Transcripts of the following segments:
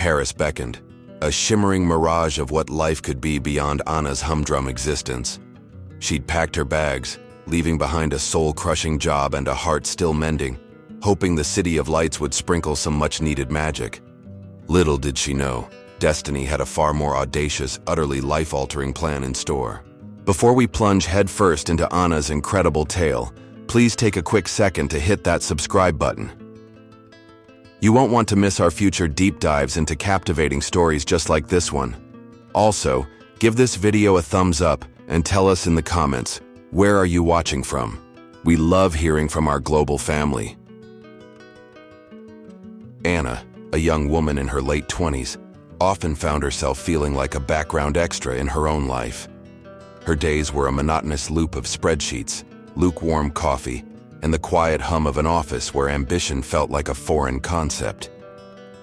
Paris beckoned, a shimmering mirage of what life could be beyond Anna's humdrum existence. She'd packed her bags, leaving behind a soul-crushing job and a heart still mending, hoping the city of lights would sprinkle some much-needed magic. Little did she know, destiny had a far more audacious, utterly life-altering plan in store. Before we plunge headfirst into Anna's incredible tale, please take a quick second to hit that subscribe button. You won't want to miss our future deep dives into captivating stories just like this one. Also, give this video a thumbs up and tell us in the comments, where are you watching from? We love hearing from our global family. Anna, a young woman in her late 20s, often found herself feeling like a background extra in her own life. Her days were a monotonous loop of spreadsheets, lukewarm coffee, and the quiet hum of an office where ambition felt like a foreign concept.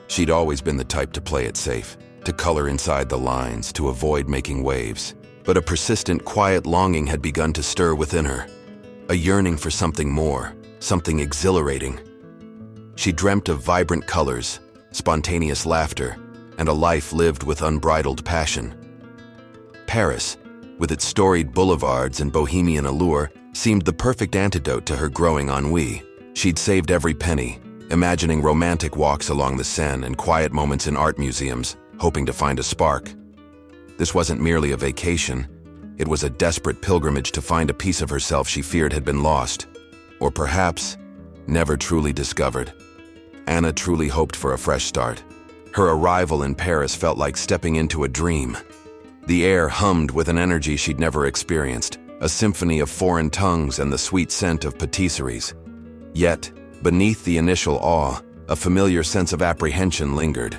She'd always been the type to play it safe, to color inside the lines, to avoid making waves. But a persistent, quiet longing had begun to stir within her, a yearning for something more, something exhilarating. She dreamt of vibrant colors, spontaneous laughter, and a life lived with unbridled passion. Paris, with its storied boulevards and bohemian allure, seemed the perfect antidote to her growing ennui. She'd saved every penny, imagining romantic walks along the Seine and quiet moments in art museums, hoping to find a spark. This wasn't merely a vacation, it was a desperate pilgrimage to find a piece of herself she feared had been lost, or perhaps never truly discovered. Anna truly hoped for a fresh start. Her arrival in Paris felt like stepping into a dream. The air hummed with an energy she'd never experienced, a symphony of foreign tongues and the sweet scent of patisseries. Yet, beneath the initial awe, a familiar sense of apprehension lingered.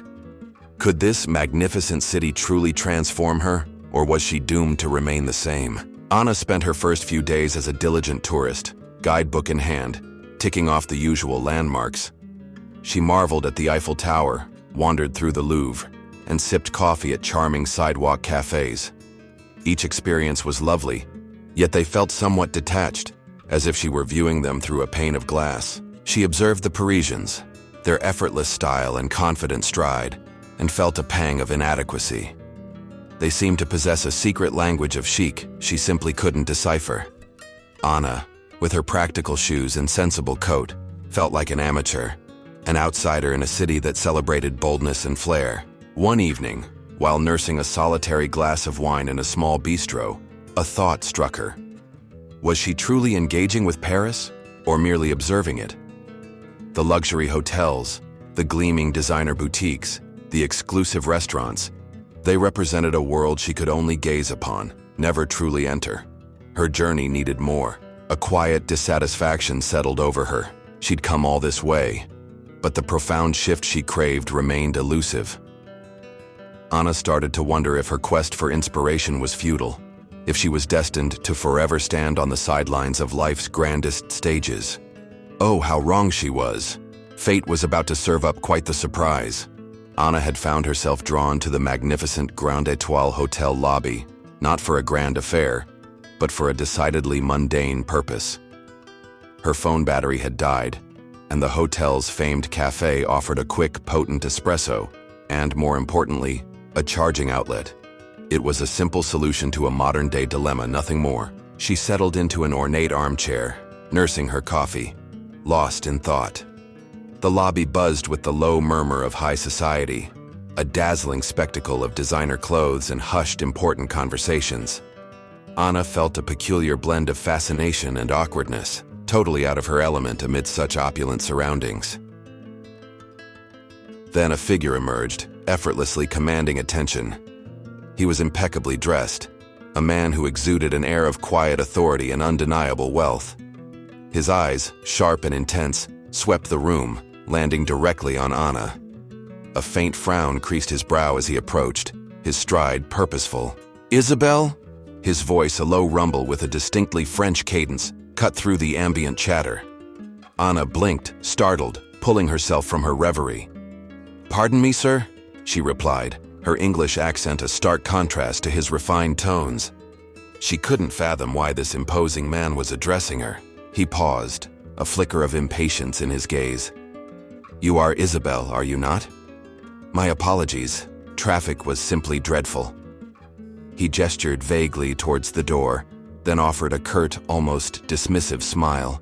Could this magnificent city truly transform her, or was she doomed to remain the same? Anna spent her first few days as a diligent tourist, guidebook in hand, ticking off the usual landmarks. She marveled at the Eiffel Tower, wandered through the Louvre, and sipped coffee at charming sidewalk cafes. Each experience was lovely, yet they felt somewhat detached, as if she were viewing them through a pane of glass. She observed the Parisians, their effortless style and confident stride, and felt a pang of inadequacy. They seemed to possess a secret language of chic she simply couldn't decipher. Anna, with her practical shoes and sensible coat, felt like an amateur, an outsider in a city that celebrated boldness and flair. One evening, while nursing a solitary glass of wine in a small bistro, a thought struck her. Was she truly engaging with Paris, or merely observing it? The luxury hotels, the gleaming designer boutiques, the exclusive restaurants, they represented a world she could only gaze upon, never truly enter. Her journey needed more. A quiet dissatisfaction settled over her. She'd come all this way, but the profound shift she craved remained elusive. Anna started to wonder if her quest for inspiration was futile, if she was destined to forever stand on the sidelines of life's grandest stages. Oh, how wrong she was. Fate was about to serve up quite the surprise. Anna had found herself drawn to the magnificent Grand Étoile Hotel lobby, not for a grand affair, but for a decidedly mundane purpose. Her phone battery had died, and the hotel's famed cafe offered a quick, potent espresso, and more importantly, a charging outlet. It was a simple solution to a modern-day dilemma, nothing more. She settled into an ornate armchair, nursing her coffee, lost in thought. The lobby buzzed with the low murmur of high society, a dazzling spectacle of designer clothes and hushed, important conversations. Anna felt a peculiar blend of fascination and awkwardness, totally out of her element amid such opulent surroundings. Then a figure emerged, effortlessly commanding attention. He was impeccably dressed, a man who exuded an air of quiet authority and undeniable wealth. His eyes, sharp and intense, swept the room, landing directly on Anna. A faint frown creased his brow as he approached, his stride purposeful. "Isabelle?" His voice, a low rumble with a distinctly French cadence, cut through the ambient chatter. Anna blinked, startled, pulling herself from her reverie. "Pardon me, sir?" she replied, her English accent a stark contrast to his refined tones. She couldn't fathom why this imposing man was addressing her. He paused, a flicker of impatience in his gaze. "You are Isabelle, are you not?" My apologies. Traffic was simply dreadful. He gestured vaguely towards the door, then offered a curt, almost dismissive smile.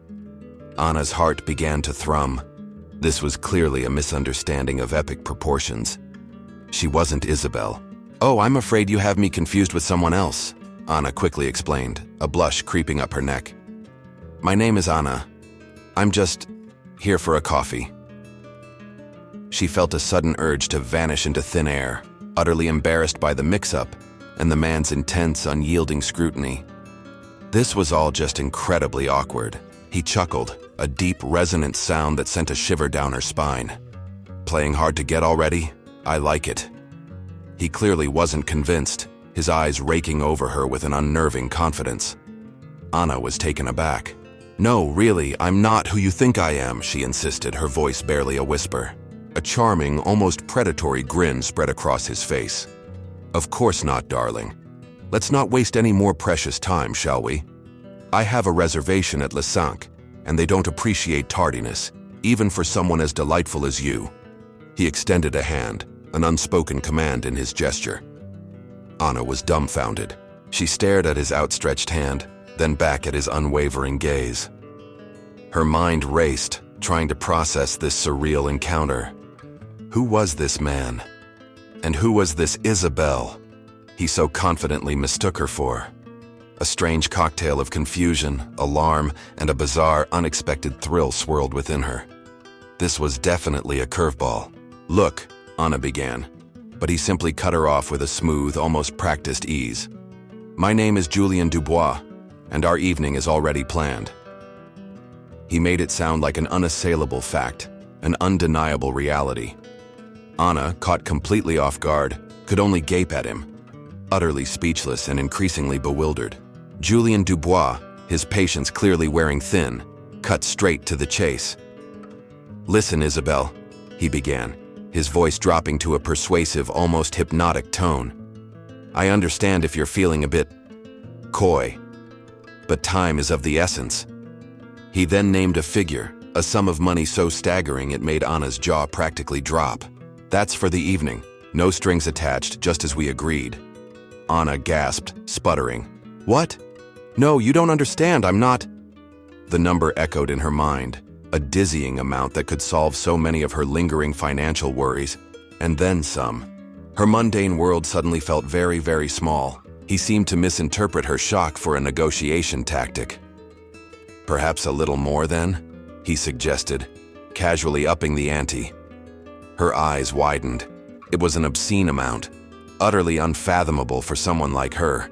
Anna's heart began to thrum. This was clearly a misunderstanding of epic proportions. She wasn't Isabel. "Oh, I'm afraid you have me confused with someone else," Anna quickly explained, a blush creeping up her neck. "My name is Anna. I'm just here for a coffee." She felt a sudden urge to vanish into thin air, utterly embarrassed by the mix-up and the man's intense, unyielding scrutiny. This was all just incredibly awkward. He chuckled, a deep, resonant sound that sent a shiver down her spine. "Playing hard to get already? I like it." He clearly wasn't convinced, his eyes raking over her with an unnerving confidence. Anna was taken aback. "No, really, I'm not who you think I am," she insisted, her voice barely a whisper. A charming, almost predatory grin spread across his face. "Of course not, darling. Let's not waste any more precious time, shall we? I have a reservation at Le Cinq, and they don't appreciate tardiness, even for someone as delightful as you." He extended a hand, an unspoken command in his gesture. Anna was dumbfounded. She stared at his outstretched hand, then back at his unwavering gaze. Her mind raced, trying to process this surreal encounter. Who was this man? And who was this Isabel he so confidently mistook her for? A strange cocktail of confusion, alarm, and a bizarre, unexpected thrill swirled within her. This was definitely a curveball. "Look," Anna began, but he simply cut her off with a smooth, almost practiced ease. "My name is Julien Dubois, and our evening is already planned." He made it sound like an unassailable fact, an undeniable reality. Anna, caught completely off guard, could only gape at him, utterly speechless and increasingly bewildered. Julien Dubois, his patience clearly wearing thin, cut straight to the chase. "Listen, Isabel," he began, his voice dropping to a persuasive, almost hypnotic tone. "I understand if you're feeling a bit coy, but time is of the essence." He then named a figure, a sum of money so staggering it made Anna's jaw practically drop. "That's for the evening, no strings attached, just as we agreed." Anna gasped, sputtering. "What? No, you don't understand, I'm not—" The number echoed in her mind, a dizzying amount that could solve so many of her lingering financial worries, and then some. Her mundane world suddenly felt very, very small. He seemed to misinterpret her shock for a negotiation tactic. "Perhaps a little more, then?" he suggested, casually upping the ante. Her eyes widened. It was an obscene amount, utterly unfathomable for someone like her.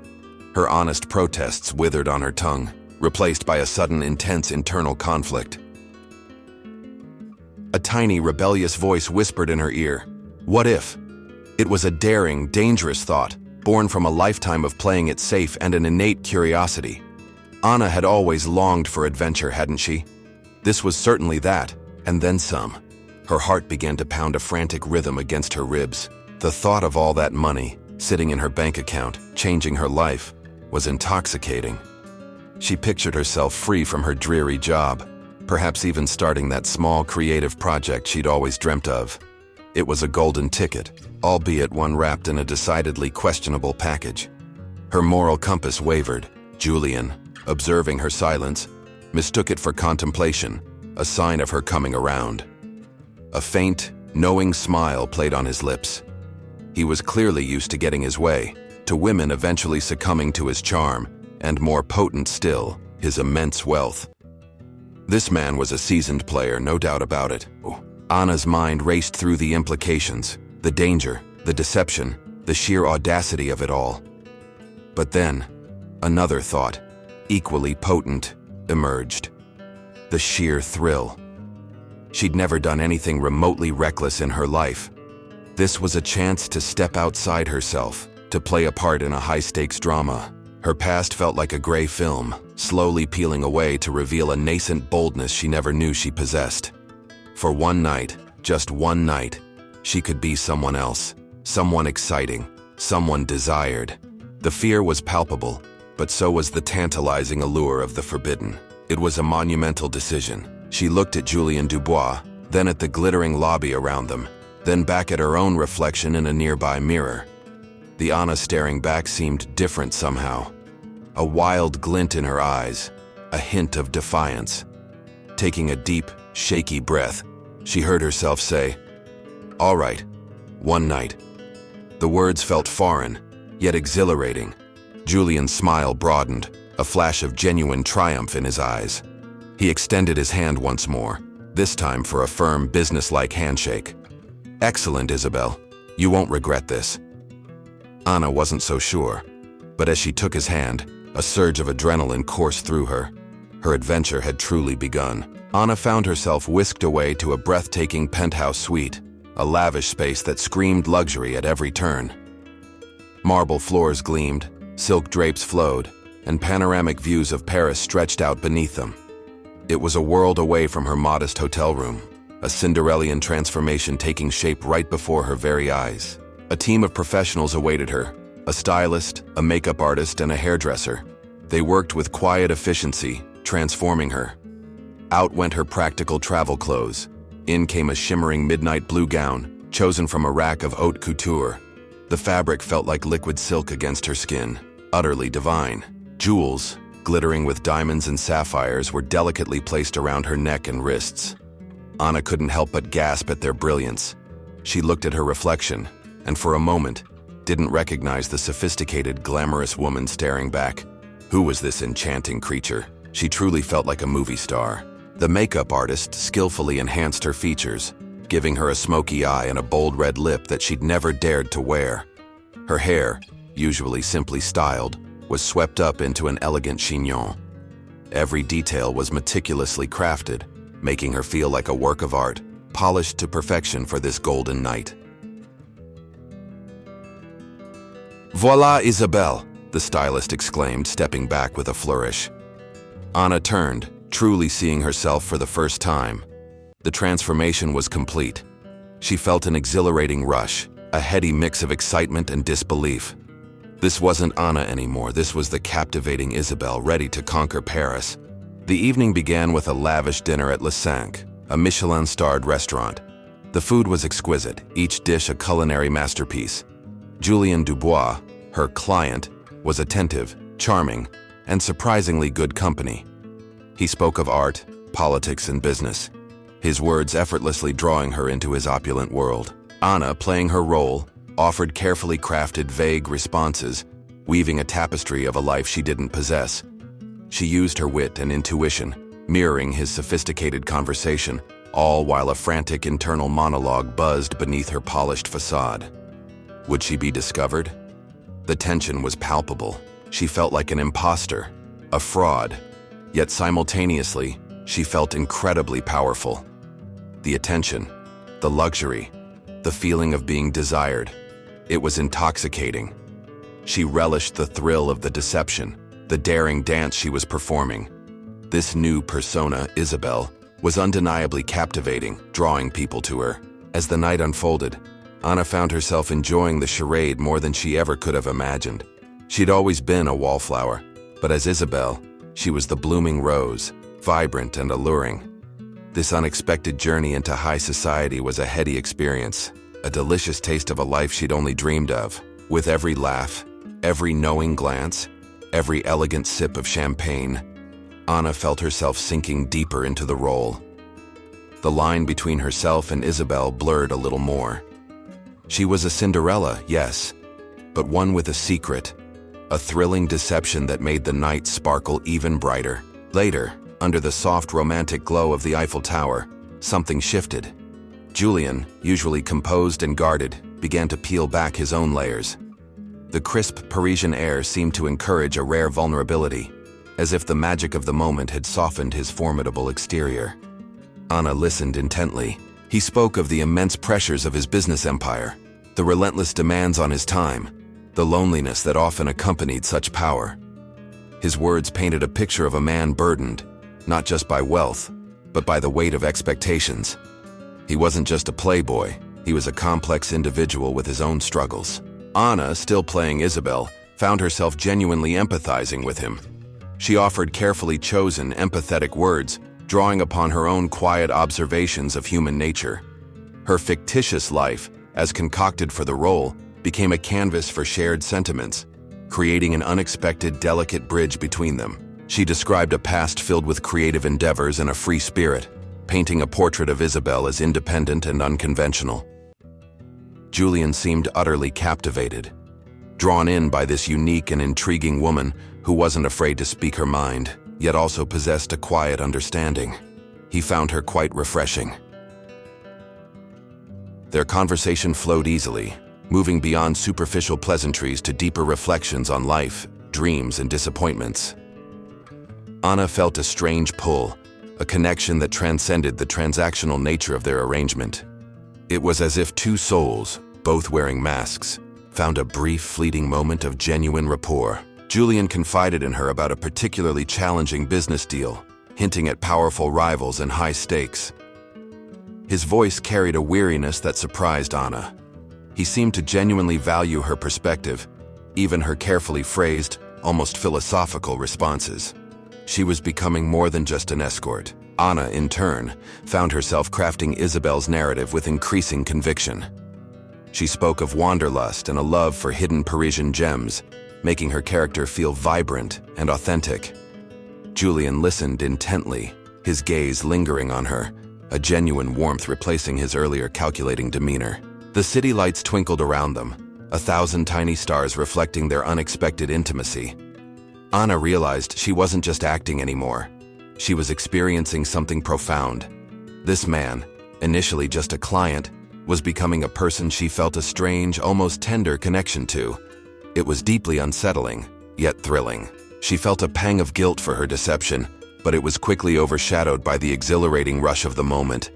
Her honest protests withered on her tongue, replaced by a sudden intense internal conflict. A tiny, rebellious voice whispered in her ear, "What if?" It was a daring, dangerous thought, born from a lifetime of playing it safe and an innate curiosity. Anna had always longed for adventure, hadn't she? This was certainly that, and then some. Her heart began to pound a frantic rhythm against her ribs. The thought of all that money, sitting in her bank account, changing her life, was intoxicating. She pictured herself free from her dreary job, perhaps even starting that small creative project she'd always dreamt of. It was a golden ticket, albeit one wrapped in a decidedly questionable package. Her moral compass wavered. Julien, observing her silence, mistook it for contemplation, a sign of her coming around. A faint, knowing smile played on his lips. He was clearly used to getting his way, to women eventually succumbing to his charm, and more potent still, his immense wealth. This man was a seasoned player, no doubt about it. Anna's mind raced through the implications, the danger, the deception, the sheer audacity of it all. But then, another thought, equally potent, emerged. The sheer thrill. She'd never done anything remotely reckless in her life. This was a chance to step outside herself, to play a part in a high-stakes drama. Her past felt like a gray film, slowly peeling away to reveal a nascent boldness she never knew she possessed. For one night, just one night, she could be someone else, someone exciting, someone desired. The fear was palpable, but so was the tantalizing allure of the forbidden. It was a monumental decision. She looked at Julien Dubois, then at the glittering lobby around them. then back at her own reflection in a nearby mirror. The Anna staring back seemed different somehow. A wild glint in her eyes, a hint of defiance. Taking a deep, shaky breath, she heard herself say, "All right, one night." The words felt foreign, yet exhilarating. Julian's smile broadened, a flash of genuine triumph in his eyes. He extended his hand once more, this time for a firm, businesslike handshake. "Excellent, Isabel. You won't regret this." Anna wasn't so sure, but as she took his hand, a surge of adrenaline coursed through her. Her adventure had truly begun. Anna found herself whisked away to a breathtaking penthouse suite, a lavish space that screamed luxury at every turn. Marble floors gleamed, silk drapes flowed, and panoramic views of Paris stretched out beneath them. It was a world away from her modest hotel room, a Cinderellian transformation taking shape right before her very eyes. A team of professionals awaited her, a stylist, a makeup artist, and a hairdresser. They worked with quiet efficiency, transforming her. Out went her practical travel clothes. In came a shimmering midnight blue gown, chosen from a rack of haute couture. The fabric felt like liquid silk against her skin, utterly divine. Jewels, glittering with diamonds and sapphires, were delicately placed around her neck and wrists. Anna couldn't help but gasp at their brilliance. She looked at her reflection, and for a moment, didn't recognize the sophisticated, glamorous woman staring back. Who was this enchanting creature? She truly felt like a movie star. The makeup artist skillfully enhanced her features, giving her a smoky eye and a bold red lip that she'd never dared to wear. Her hair, usually simply styled, was swept up into an elegant chignon. Every detail was meticulously crafted, making her feel like a work of art, polished to perfection for this golden night. "Voilà, Isabelle," the stylist exclaimed, stepping back with a flourish. Anna turned, truly seeing herself for the first time. The transformation was complete. She felt an exhilarating rush, a heady mix of excitement and disbelief. This wasn't Anna anymore, this was the captivating Isabelle ready to conquer Paris. The evening began with a lavish dinner at Le Cinq, a Michelin-starred restaurant. The food was exquisite, each dish a culinary masterpiece. Julien Dubois, her client, was attentive, charming, and surprisingly good company. He spoke of art, politics, and business, his words effortlessly drawing her into his opulent world. Anna, playing her role, offered carefully crafted vague responses, weaving a tapestry of a life she didn't possess. She used her wit and intuition, mirroring his sophisticated conversation, all while a frantic internal monologue buzzed beneath her polished facade. Would she be discovered? The tension was palpable. She felt like an imposter, a fraud, yet simultaneously, she felt incredibly powerful. The attention, the luxury, the feeling of being desired. It was intoxicating. She relished the thrill of the deception, the daring dance she was performing. This new persona, Isabelle, was undeniably captivating, drawing people to her. As the night unfolded, Anna found herself enjoying the charade more than she ever could have imagined. She'd always been a wallflower, but as Isabelle, she was the blooming rose, vibrant and alluring. This unexpected journey into high society was a heady experience, a delicious taste of a life she'd only dreamed of. With every laugh, every knowing glance, every elegant sip of champagne, Anna felt herself sinking deeper into the role. The line between herself and Isabelle blurred a little more. She was a Cinderella, yes, but one with a secret, a thrilling deception that made the night sparkle even brighter. Later, under the soft romantic glow of the Eiffel Tower, something shifted. Julien, usually composed and guarded, began to peel back his own layers. The crisp Parisian air seemed to encourage a rare vulnerability, as if the magic of the moment had softened his formidable exterior. Anna listened intently. He spoke of the immense pressures of his business empire, the relentless demands on his time, the loneliness that often accompanied such power. His words painted a picture of a man burdened, not just by wealth, but by the weight of expectations. He wasn't just a playboy, he was a complex individual with his own struggles. Anna, still playing Isabelle, found herself genuinely empathizing with him. She offered carefully chosen, empathetic words, drawing upon her own quiet observations of human nature. Her fictitious life, as concocted for the role, became a canvas for shared sentiments, creating an unexpected, delicate bridge between them. She described a past filled with creative endeavors and a free spirit, painting a portrait of Isabel as independent and unconventional. Julian seemed utterly captivated, drawn in by this unique and intriguing woman who wasn't afraid to speak her mind, yet also possessed a quiet understanding. He found her quite refreshing. Their conversation flowed easily, moving beyond superficial pleasantries to deeper reflections on life, dreams, and disappointments. Anna felt a strange pull, a connection that transcended the transactional nature of their arrangement. It was as if two souls, both wearing masks, found a brief, fleeting moment of genuine rapport. Julian confided in her about a particularly challenging business deal, hinting at powerful rivals and high stakes. His voice carried a weariness that surprised Anna. He seemed to genuinely value her perspective, even her carefully phrased, almost philosophical responses. She was becoming more than just an escort. Anna, in turn, found herself crafting Isabel's narrative with increasing conviction. She spoke of wanderlust and a love for hidden Parisian gems, making her character feel vibrant and authentic. Julian listened intently, his gaze lingering on her, a genuine warmth replacing his earlier calculating demeanor. The city lights twinkled around them, 1,000 tiny stars reflecting their unexpected intimacy. Anna realized she wasn't just acting anymore. She was experiencing something profound. This man, initially just a client, was becoming a person she felt a strange, almost tender connection to. It was deeply unsettling, yet thrilling. She felt a pang of guilt for her deception, but it was quickly overshadowed by the exhilarating rush of the moment.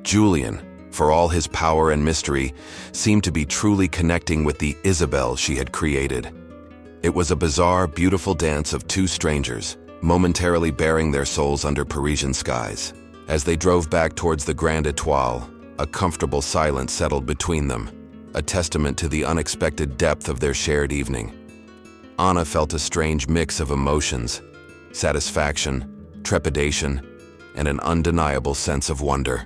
Julian, for all his power and mystery, seemed to be truly connecting with the Isabel she had created. It was a bizarre, beautiful dance of two strangers, momentarily baring their souls under Parisian skies. As they drove back towards the Grand Étoile, a comfortable silence settled between them, a testament to the unexpected depth of their shared evening. Anna felt a strange mix of emotions, satisfaction, trepidation, and an undeniable sense of wonder.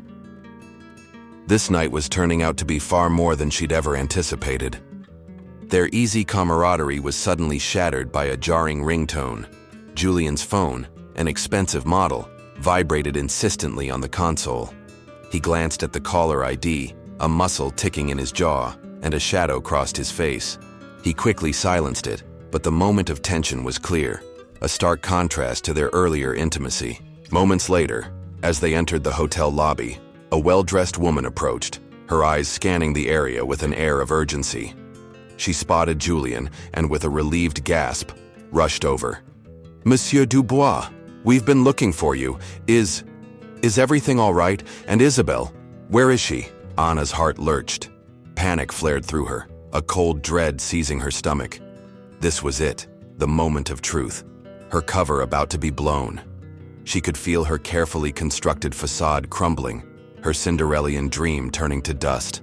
This night was turning out to be far more than she'd ever anticipated. Their easy camaraderie was suddenly shattered by a jarring ringtone. Julian's phone, an expensive model, vibrated insistently on the console. He glanced at the caller ID, a muscle ticking in his jaw, and a shadow crossed his face. He quickly silenced it, but the moment of tension was clear, a stark contrast to their earlier intimacy. Moments later, as they entered the hotel lobby, a well-dressed woman approached, her eyes scanning the area with an air of urgency. She spotted Julian and, with a relieved gasp, rushed over. "Monsieur Dubois, we've been looking for you. Is everything all right? And Isabel, where is she?" Anna's heart lurched. Panic flared through her, a cold dread seizing her stomach. This was it, the moment of truth, her cover about to be blown. She could feel her carefully constructed facade crumbling, her Cinderellian dream turning to dust.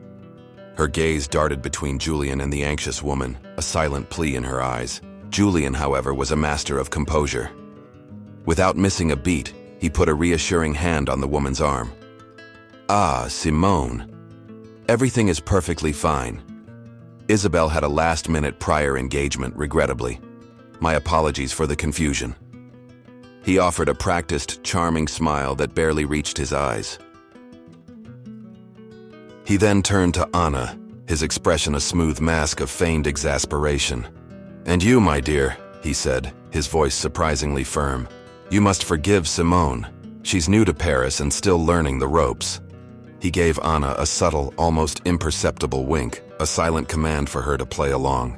Her gaze darted between Julian and the anxious woman, a silent plea in her eyes. Julian, however, was a master of composure. Without missing a beat, he put a reassuring hand on the woman's arm. "Ah, Simone. Everything is perfectly fine. Isabel had a last-minute prior engagement, regrettably. My apologies for the confusion." He offered a practiced, charming smile that barely reached his eyes. He then turned to Anna, his expression a smooth mask of feigned exasperation. "And you, my dear," he said, his voice surprisingly firm. "You must forgive Simone. She's new to Paris and still learning the ropes." He gave Anna a subtle, almost imperceptible wink, a silent command for her to play along.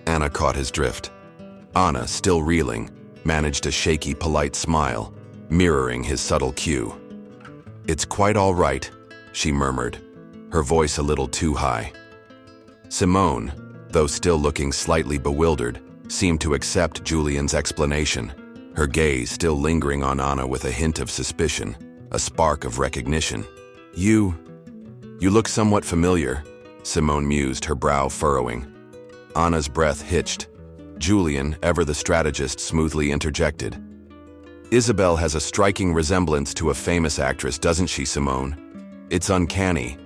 Anna caught his drift. Anna, still reeling, managed a shaky, polite smile, mirroring his subtle cue. "It's quite all right," she murmured, her voice a little too high. Simone, though still looking slightly bewildered, seemed to accept Julian's explanation, her gaze still lingering on Anna with a hint of suspicion, a spark of recognition. You look somewhat familiar," Simone mused, her brow furrowing. Anna's breath hitched. Julian, ever the strategist, smoothly interjected. "Isabel has a striking resemblance to a famous actress, doesn't she, Simone? It's uncanny.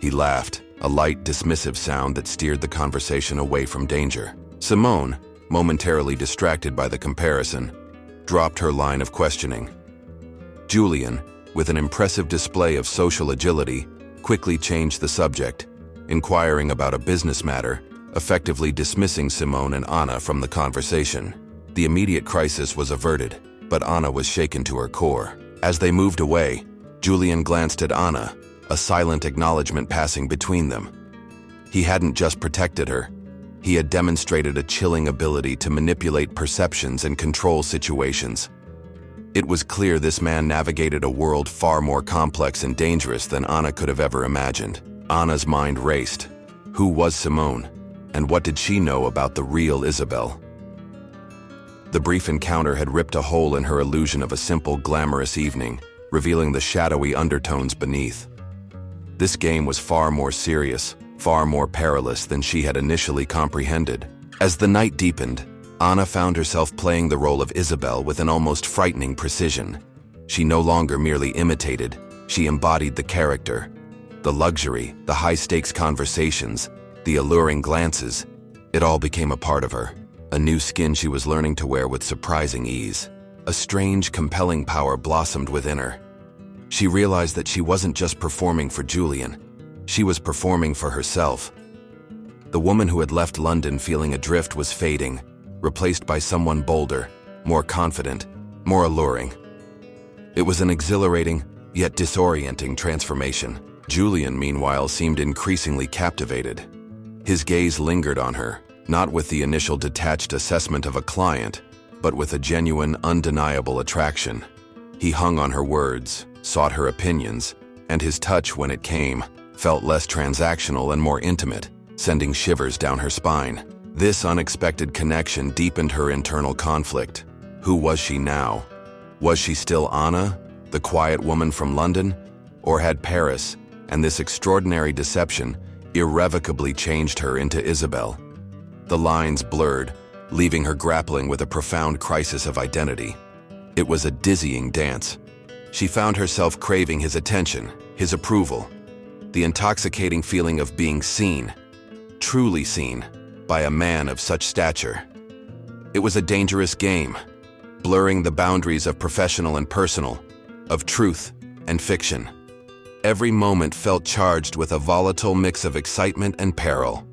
He laughed, a light, dismissive sound that steered the conversation away from danger. Simone, momentarily distracted by the comparison, dropped her line of questioning. Julian, with an impressive display of social agility, quickly changed the subject, inquiring about a business matter, effectively dismissing Simone and Anna from the conversation. The immediate crisis was averted, but Anna was shaken to her core. As they moved away, Julian glanced at Anna, a silent acknowledgement passing between them. He hadn't just protected her, he had demonstrated a chilling ability to manipulate perceptions and control situations. It was clear this man navigated a world far more complex and dangerous than Anna could have ever imagined. Anna's mind raced. Who was Simone? And what did she know about the real Isabel? The brief encounter had ripped a hole in her illusion of a simple, glamorous evening, revealing the shadowy undertones beneath. This game was far more serious, far more perilous than she had initially comprehended. As the night deepened, Anna found herself playing the role of Isabel with an almost frightening precision. She no longer merely imitated, she embodied the character. The luxury, the high-stakes conversations, the alluring glances, it all became a part of her. A new skin she was learning to wear with surprising ease. A strange, compelling power blossomed within her. She realized that she wasn't just performing for Julian, she was performing for herself. The woman who had left London feeling adrift was fading, replaced by someone bolder, more confident, more alluring. It was an exhilarating, yet disorienting transformation. Julian, meanwhile, seemed increasingly captivated. His gaze lingered on her, not with the initial detached assessment of a client, but with a genuine, undeniable attraction. He hung on her words, sought her opinions, and his touch, when it came, felt less transactional and more intimate, sending shivers down her spine. This unexpected connection deepened her internal conflict. Who was she now? Was she still Anna, the quiet woman from London? Or had Paris, and this extraordinary deception, irrevocably changed her into Isabel? The lines blurred, leaving her grappling with a profound crisis of identity. It was a dizzying dance. She found herself craving his attention, his approval, the intoxicating feeling of being seen, truly seen, by a man of such stature. It was a dangerous game, blurring the boundaries of professional and personal, of truth and fiction. Every moment felt charged with a volatile mix of excitement and peril.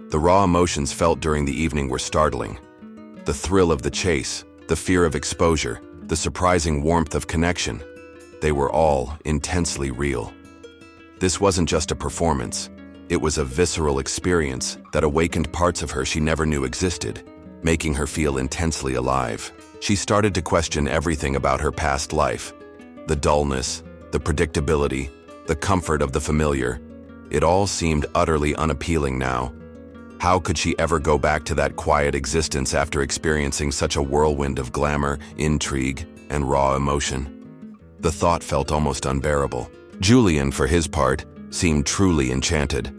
The raw emotions felt during the evening were startling. The thrill of the chase, the fear of exposure, the surprising warmth of connection, they were all intensely real. This wasn't just a performance. It was a visceral experience that awakened parts of her she never knew existed, making her feel intensely alive. She started to question everything about her past life. The dullness, the predictability, the comfort of the familiar. It all seemed utterly unappealing now. How could she ever go back to that quiet existence after experiencing such a whirlwind of glamour, intrigue, and raw emotion? The thought felt almost unbearable. Julian, for his part, seemed truly enchanted.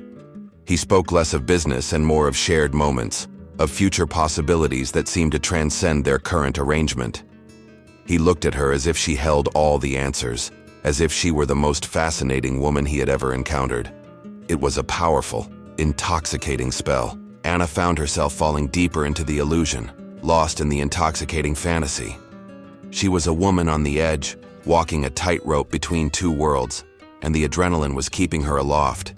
He spoke less of business and more of shared moments, of future possibilities that seemed to transcend their current arrangement. He looked at her as if she held all the answers, as if she were the most fascinating woman he had ever encountered. It was a powerful, intoxicating spell. Anna found herself falling deeper into the illusion, lost in the intoxicating fantasy. She was a woman on the edge, walking a tightrope between two worlds, and the adrenaline was keeping her aloft.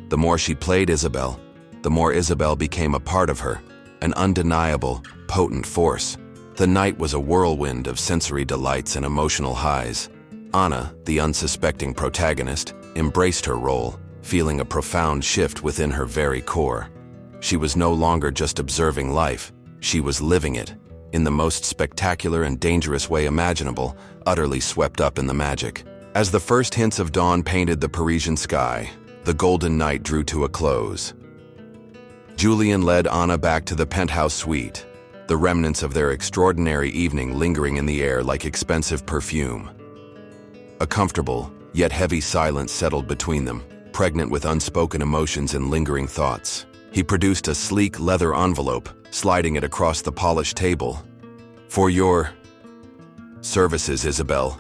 The more she played Isabel, the more Isabel became a part of her, an undeniable, potent force. The night was a whirlwind of sensory delights and emotional highs. Anna, the unsuspecting protagonist, embraced her role, feeling a profound shift within her very core. She was no longer just observing life, she was living it, in the most spectacular and dangerous way imaginable, utterly swept up in the magic. As the first hints of dawn painted the Parisian sky, the golden night drew to a close. Julian led Anna back to the penthouse suite, the remnants of their extraordinary evening lingering in the air like expensive perfume. A comfortable, yet heavy silence settled between them, pregnant with unspoken emotions and lingering thoughts. He produced a sleek leather envelope, sliding it across the polished table. "For your services, Isabel,"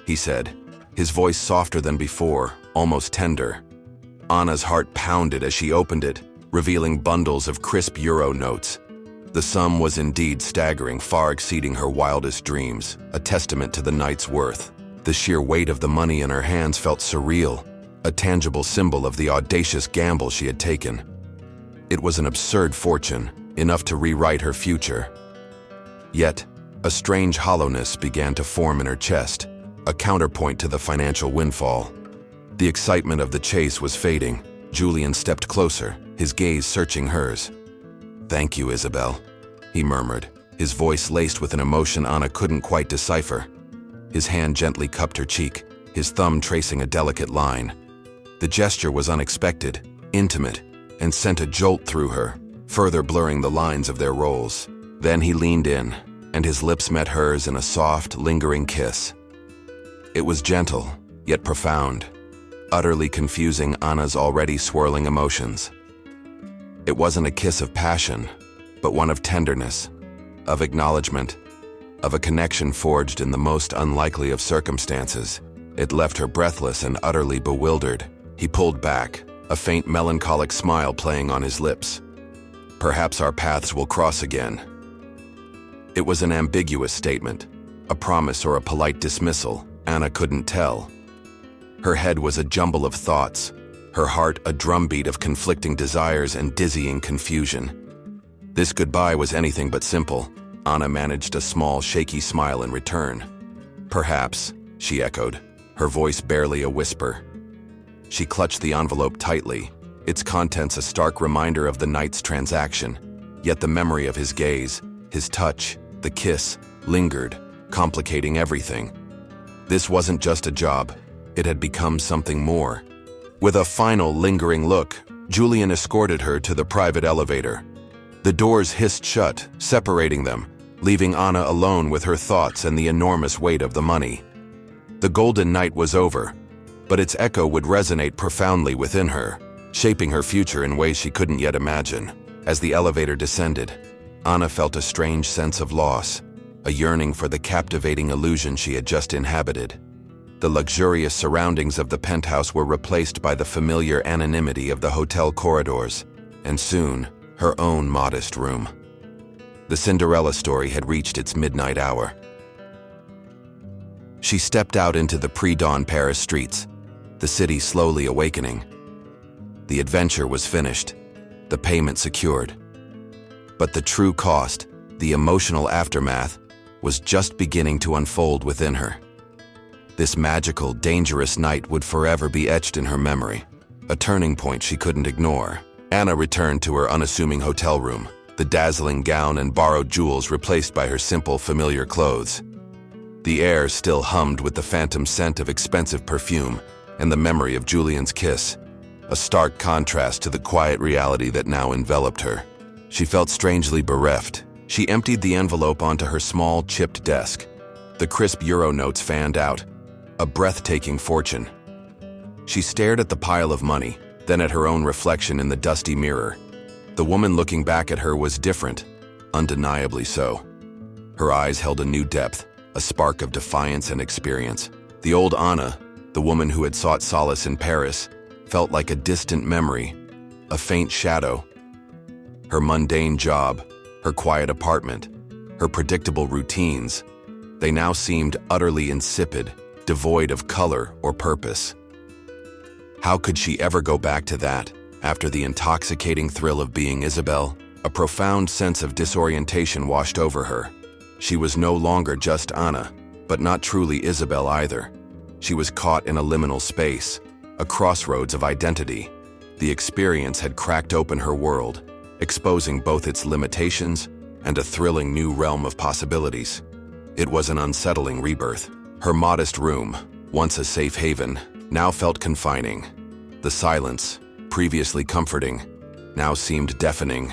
he said, his voice softer than before, almost tender. Anna's heart pounded as she opened it, revealing bundles of crisp euro notes. The sum was indeed staggering, far exceeding her wildest dreams, a testament to the night's worth. The sheer weight of the money in her hands felt surreal, a tangible symbol of the audacious gamble she had taken. It was an absurd fortune, enough to rewrite her future. Yet, a strange hollowness began to form in her chest, a counterpoint to the financial windfall. The excitement of the chase was fading. Julian stepped closer, his gaze searching hers. "Thank you, Isabel," he murmured, his voice laced with an emotion Anna couldn't quite decipher. His hand gently cupped her cheek, his thumb tracing a delicate line. The gesture was unexpected, intimate, and sent a jolt through her, further blurring the lines of their roles. Then he leaned in, and his lips met hers in a soft, lingering kiss. It was gentle, yet profound, utterly confusing Anna's already swirling emotions. It wasn't a kiss of passion, but one of tenderness, of acknowledgement, of a connection forged in the most unlikely of circumstances. It left her breathless and utterly bewildered. He pulled back, a faint melancholic smile playing on his lips. "Perhaps our paths will cross again." It was an ambiguous statement, a promise or a polite dismissal. Anna couldn't tell. Her head was a jumble of thoughts, her heart a drumbeat of conflicting desires and dizzying confusion. This goodbye was anything but simple. Anna managed a small, shaky smile in return. "Perhaps," she echoed, her voice barely a whisper. She clutched the envelope tightly, its contents a stark reminder of the night's transaction. Yet the memory of his gaze, his touch, the kiss, lingered, complicating everything. This wasn't just a job. It had become something more. With a final, lingering look, Julian escorted her to the private elevator. The doors hissed shut, separating them, leaving Anna alone with her thoughts and the enormous weight of the money. The golden night was over, but its echo would resonate profoundly within her, shaping her future in ways she couldn't yet imagine. As the elevator descended, Anna felt a strange sense of loss, a yearning for the captivating illusion she had just inhabited. The luxurious surroundings of the penthouse were replaced by the familiar anonymity of the hotel corridors, and soon, her own modest room. The Cinderella story had reached its midnight hour. She stepped out into the pre-dawn Paris streets, the city slowly awakening. The adventure was finished, the payment secured. But the true cost, the emotional aftermath, was just beginning to unfold within her. This magical, dangerous night would forever be etched in her memory, a turning point she couldn't ignore. Anna returned to her unassuming hotel room, the dazzling gown and borrowed jewels replaced by her simple, familiar clothes. The air still hummed with the phantom scent of expensive perfume and the memory of Julian's kiss, a stark contrast to the quiet reality that now enveloped her. She felt strangely bereft. She emptied the envelope onto her small, chipped desk. The crisp euro notes fanned out, a breathtaking fortune. She stared at the pile of money, then at her own reflection in the dusty mirror. The woman looking back at her was different, undeniably so. Her eyes held a new depth, a spark of defiance and experience. The old Anna, the woman who had sought solace in Paris, felt like a distant memory, a faint shadow. Her mundane job, her quiet apartment, her predictable routines, they now seemed utterly insipid, devoid of color or purpose. How could she ever go back to that, after the intoxicating thrill of being Isabel? A profound sense of disorientation washed over her. She was no longer just Anna, but not truly Isabel either. She was caught in a liminal space, a crossroads of identity. The experience had cracked open her world, exposing both its limitations and a thrilling new realm of possibilities. It was an unsettling rebirth. Her modest room, once a safe haven, now felt confining. The silence, previously comforting, now seemed deafening,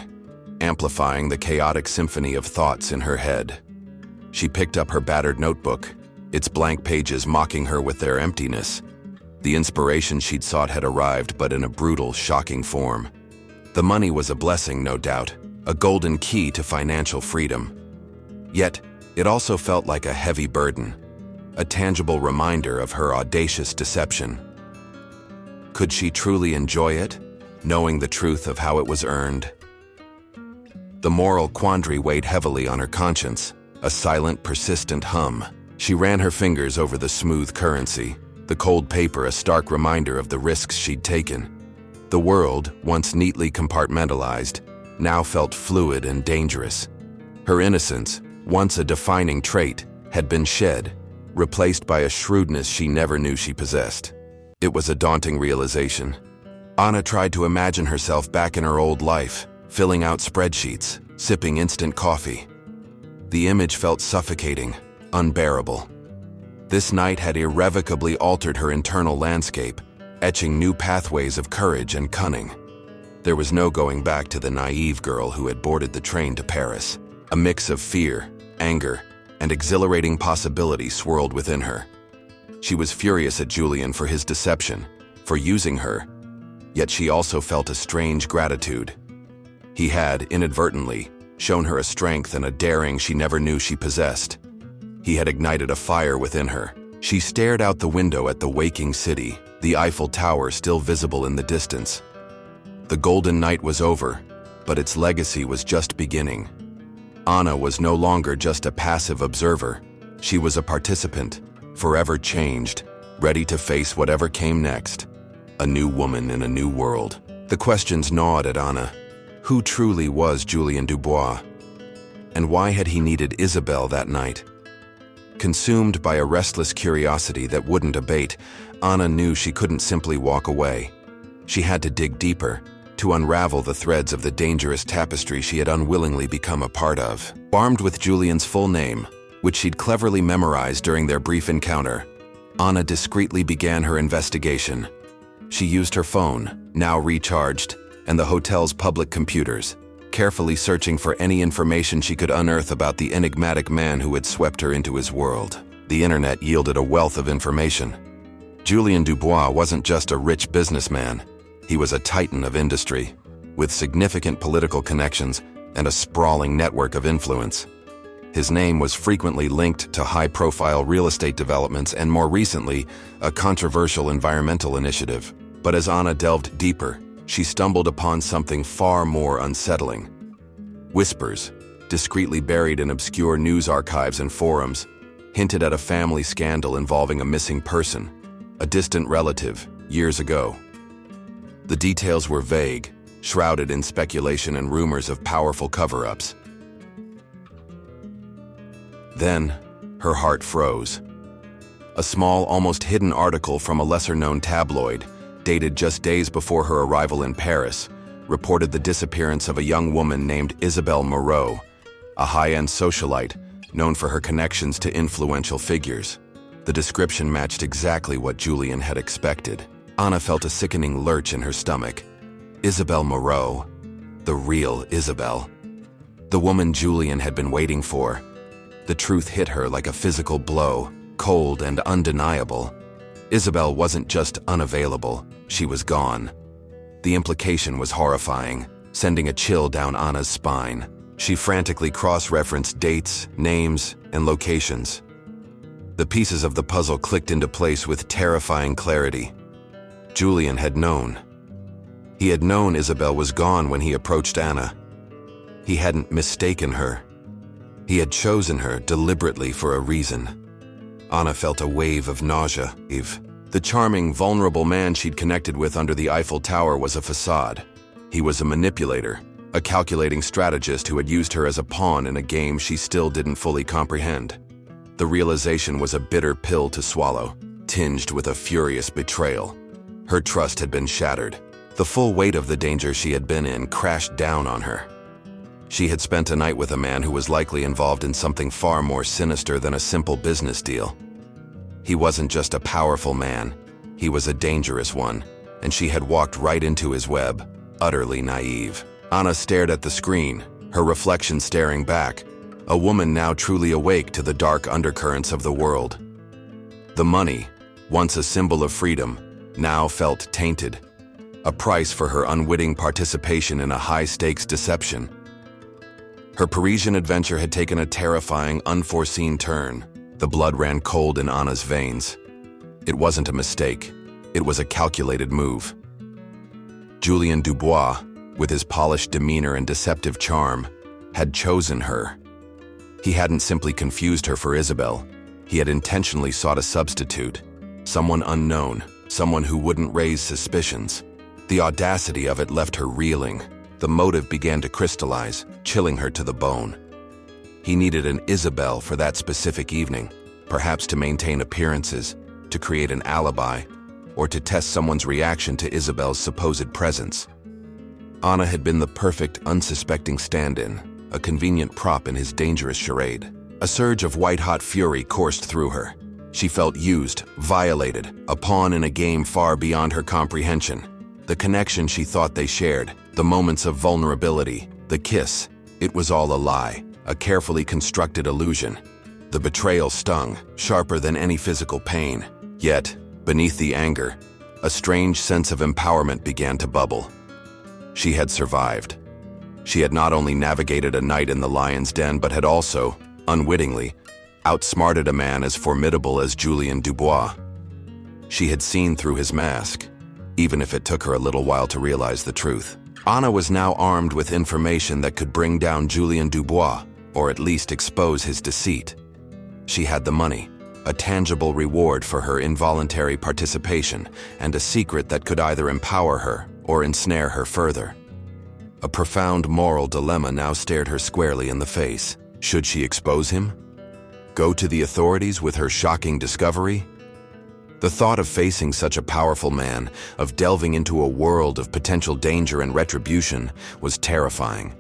amplifying the chaotic symphony of thoughts in her head. She picked up her battered notebook, its blank pages mocking her with their emptiness. The inspiration she'd sought had arrived, but in a brutal, shocking form. The money was a blessing, no doubt, a golden key to financial freedom. Yet, it also felt like a heavy burden, a tangible reminder of her audacious deception. Could she truly enjoy it, knowing the truth of how it was earned? The moral quandary weighed heavily on her conscience, a silent, persistent hum. She ran her fingers over the smooth currency, the cold paper a stark reminder of the risks she'd taken. The world, once neatly compartmentalized, now felt fluid and dangerous. Her innocence, once a defining trait, had been shed, replaced by a shrewdness she never knew she possessed. It was a daunting realization. Anna tried to imagine herself back in her old life, filling out spreadsheets, sipping instant coffee. The image felt suffocating, unbearable. This night had irrevocably altered her internal landscape, etching new pathways of courage and cunning. There was no going back to the naive girl who had boarded the train to Paris. A mix of fear, anger, and exhilarating possibility swirled within her. She was furious at Julian for his deception, for using her, yet she also felt a strange gratitude. He had, inadvertently, shown her a strength and a daring she never knew she possessed. He had ignited a fire within her. She stared out the window at the waking city, the Eiffel Tower still visible in the distance. The golden night was over, but its legacy was just beginning. Anna was no longer just a passive observer. She was a participant, forever changed, ready to face whatever came next. A new woman in a new world. The questions gnawed at Anna. Who truly was Julien Dubois? And why had he needed Isabelle that night? Consumed by a restless curiosity that wouldn't abate, Anna knew she couldn't simply walk away. She had to dig deeper, to unravel the threads of the dangerous tapestry she had unwillingly become a part of. Armed with Julian's full name, which she'd cleverly memorized during their brief encounter, Anna discreetly began her investigation. She used her phone, now recharged, and the hotel's public computers, carefully searching for any information she could unearth about the enigmatic man who had swept her into his world. The internet yielded a wealth of information. Julien Dubois wasn't just a rich businessman. He was a titan of industry, with significant political connections and a sprawling network of influence. His name was frequently linked to high-profile real estate developments and, more recently, a controversial environmental initiative. But as Anna delved deeper, she stumbled upon something far more unsettling. Whispers, discreetly buried in obscure news archives and forums, hinted at a family scandal involving a missing person, a distant relative, years ago. The details were vague, shrouded in speculation and rumors of powerful cover-ups. Then, her heart froze. A small, almost hidden article from a lesser-known tabloid, dated just days before her arrival in Paris, reported the disappearance of a young woman named Isabelle Moreau, a high-end socialite known for her connections to influential figures. The description matched exactly what Julian had expected. Anna felt a sickening lurch in her stomach. Isabelle Moreau, the real Isabelle. The woman Julian had been waiting for. The truth hit her like a physical blow, cold and undeniable. Isabelle wasn't just unavailable, she was gone. The implication was horrifying, sending a chill down Anna's spine. She frantically cross-referenced dates, names, and locations. The pieces of the puzzle clicked into place with terrifying clarity. Julian had known. He had known Isabelle was gone when he approached Anna. He hadn't mistaken her. He had chosen her deliberately for a reason. Anna felt a wave of nausea. The charming, vulnerable man she'd connected with under the Eiffel Tower was a facade. He was a manipulator, a calculating strategist who had used her as a pawn in a game she still didn't fully comprehend. The realization was a bitter pill to swallow, tinged with a furious betrayal. Her trust had been shattered. The full weight of the danger she had been in crashed down on her. She had spent a night with a man who was likely involved in something far more sinister than a simple business deal. He wasn't just a powerful man, he was a dangerous one, and she had walked right into his web, utterly naive. Anna stared at the screen, her reflection staring back, a woman now truly awake to the dark undercurrents of the world. The money, once a symbol of freedom, now felt tainted, a price for her unwitting participation in a high-stakes deception. Her Parisian adventure had taken a terrifying, unforeseen turn. The blood ran cold in Anna's veins. It wasn't a mistake. It was a calculated move. Julien Dubois, with his polished demeanor and deceptive charm, had chosen her. He hadn't simply confused her for Isabel. He had intentionally sought a substitute, someone unknown, someone who wouldn't raise suspicions. The audacity of it left her reeling. The motive began to crystallize, chilling her to the bone. He needed an Isabel for that specific evening, perhaps to maintain appearances, to create an alibi, or to test someone's reaction to Isabel's supposed presence. Anna had been the perfect, unsuspecting stand-in, a convenient prop in his dangerous charade. A surge of white-hot fury coursed through her. She felt used, violated, a pawn in a game far beyond her comprehension. The connection she thought they shared, the moments of vulnerability, the kiss, it was all a lie, a carefully constructed illusion. The betrayal stung, sharper than any physical pain. Yet, beneath the anger, a strange sense of empowerment began to bubble. She had survived. She had not only navigated a night in the lion's den, but had also, unwittingly, outsmarted a man as formidable as Julien Dubois. She had seen through his mask, even if it took her a little while to realize the truth. Anna was now armed with information that could bring down Julien Dubois, or at least expose his deceit. She had the money, a tangible reward for her involuntary participation, and a secret that could either empower her or ensnare her further. A profound moral dilemma now stared her squarely in the face. Should she expose him? Go to the authorities with her shocking discovery? The thought of facing such a powerful man, of delving into a world of potential danger and retribution, was terrifying.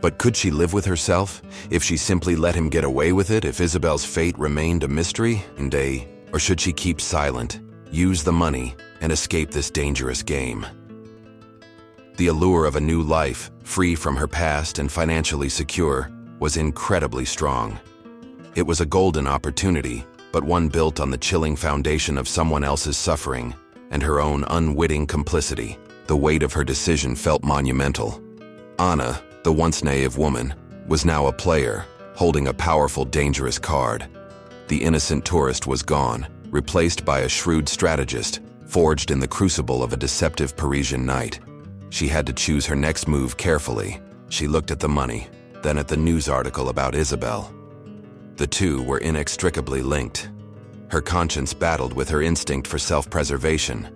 But could she live with herself, if she simply let him get away with it, if Isabel's fate remained a mystery? Or should she keep silent, use the money, and escape this dangerous game? The allure of a new life, free from her past and financially secure, was incredibly strong. It was a golden opportunity, but one built on the chilling foundation of someone else's suffering and her own unwitting complicity. The weight of her decision felt monumental. Anna, the once naive woman, was now a player, holding a powerful, dangerous card. The innocent tourist was gone, replaced by a shrewd strategist, forged in the crucible of a deceptive Parisian night. She had to choose her next move carefully. She looked at the money, then at the news article about Isabel. The two were inextricably linked. Her conscience battled with her instinct for self-preservation.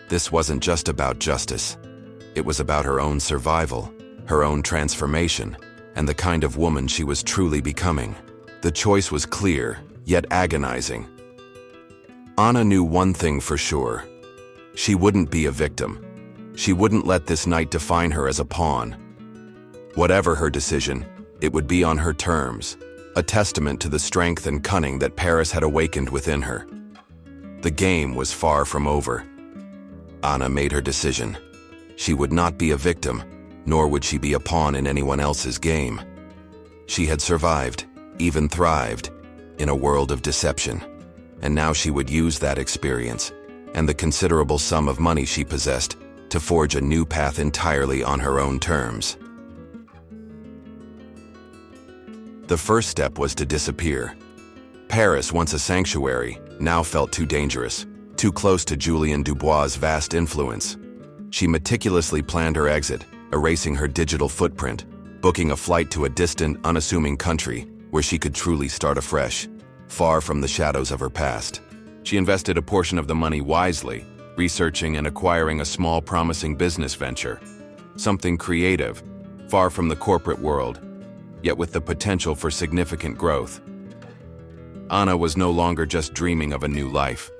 This wasn't just about justice. It was about her own survival, her own transformation, and the kind of woman she was truly becoming. The choice was clear, yet agonizing. Anna knew one thing for sure. She wouldn't be a victim. She wouldn't let this night define her as a pawn. Whatever her decision, it would be on her terms, a testament to the strength and cunning that Paris had awakened within her. The game was far from over. Anna made her decision. She would not be a victim, nor would she be a pawn in anyone else's game. She had survived, even thrived, in a world of deception, and now she would use that experience and the considerable sum of money she possessed to forge a new path entirely on her own terms. The first step was to disappear. Paris, once a sanctuary, now felt too dangerous, too close to Julien Dubois' vast influence. She meticulously planned her exit, erasing her digital footprint, booking a flight to a distant, unassuming country where she could truly start afresh, far from the shadows of her past. She invested a portion of the money wisely, researching and acquiring a small, promising business venture, something creative, far from the corporate world, yet with the potential for significant growth. Anna was no longer just dreaming of a new life.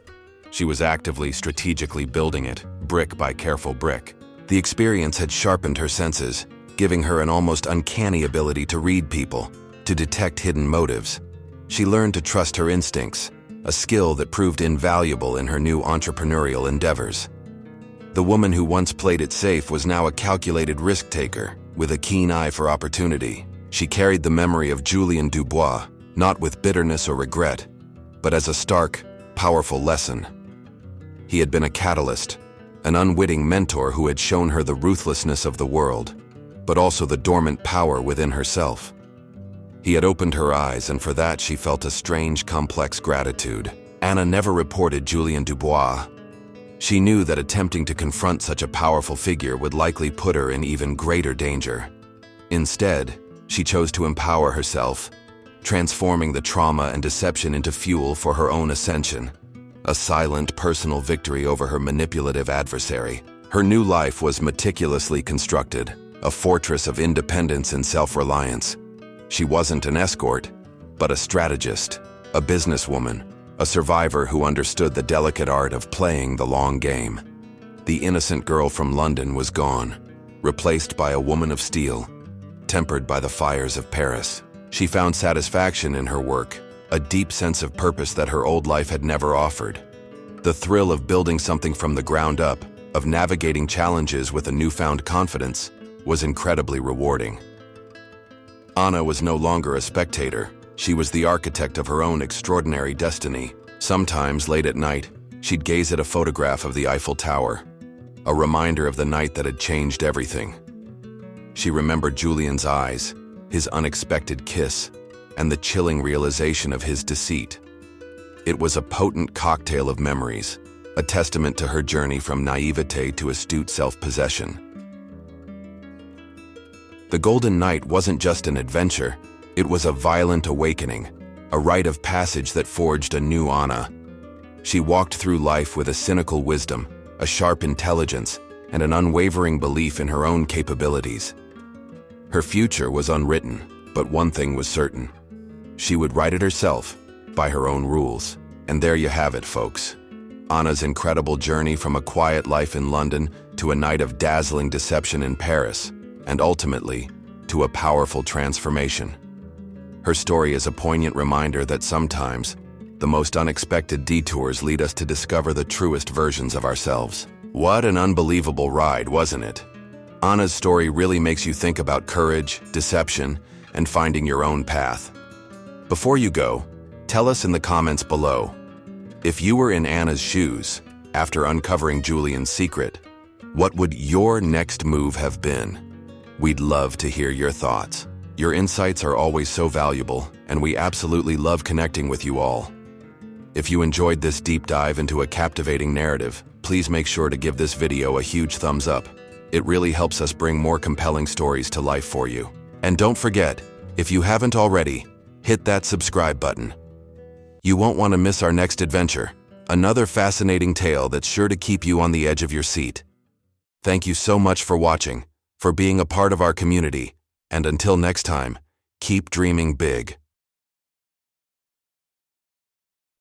She was actively, strategically building it, brick by careful brick. The experience had sharpened her senses, giving her an almost uncanny ability to read people, to detect hidden motives. She learned to trust her instincts, a skill that proved invaluable in her new entrepreneurial endeavors. The woman who once played it safe was now a calculated risk-taker, with a keen eye for opportunity. She carried the memory of Julien Dubois, not with bitterness or regret, but as a stark, powerful lesson. He had been a catalyst, an unwitting mentor who had shown her the ruthlessness of the world, but also the dormant power within herself. He had opened her eyes, and for that she felt a strange, complex gratitude. Anna never reported Julien Dubois. She knew that attempting to confront such a powerful figure would likely put her in even greater danger. Instead, she chose to empower herself, transforming the trauma and deception into fuel for her own ascension, a silent personal victory over her manipulative adversary. Her new life was meticulously constructed, a fortress of independence and self-reliance. She wasn't an escort, but a strategist, a businesswoman, a survivor who understood the delicate art of playing the long game. The innocent girl from London was gone, replaced by a woman of steel, tempered by the fires of Paris. She found satisfaction in her work, a deep sense of purpose that her old life had never offered. The thrill of building something from the ground up, of navigating challenges with a newfound confidence, was incredibly rewarding. Anna was no longer a spectator. She was the architect of her own extraordinary destiny. Sometimes, late at night, she'd gaze at a photograph of the Eiffel Tower, a reminder of the night that had changed everything. She remembered Julian's eyes, his unexpected kiss, and the chilling realization of his deceit. It was a potent cocktail of memories, a testament to her journey from naivete to astute self-possession. The Golden Night wasn't just an adventure, it was a violent awakening, a rite of passage that forged a new Anna. She walked through life with a cynical wisdom, a sharp intelligence, and an unwavering belief in her own capabilities. Her future was unwritten, but one thing was certain. She would write it herself, by her own rules. And there you have it, folks. Anna's incredible journey from a quiet life in London to a night of dazzling deception in Paris, and ultimately, to a powerful transformation. Her story is a poignant reminder that sometimes, the most unexpected detours lead us to discover the truest versions of ourselves. What an unbelievable ride, wasn't it? Anna's story really makes you think about courage, deception, and finding your own path. Before you go, tell us in the comments below, if you were in Anna's shoes, after uncovering Julian's secret, what would your next move have been? We'd love to hear your thoughts. Your insights are always so valuable, and we absolutely love connecting with you all. If you enjoyed this deep dive into a captivating narrative, please make sure to give this video a huge thumbs up. It really helps us bring more compelling stories to life for you. And don't forget, if you haven't already, hit that subscribe button. You won't want to miss our next adventure, another fascinating tale that's sure to keep you on the edge of your seat. Thank you so much for watching, for being a part of our community, and until next time, keep dreaming big.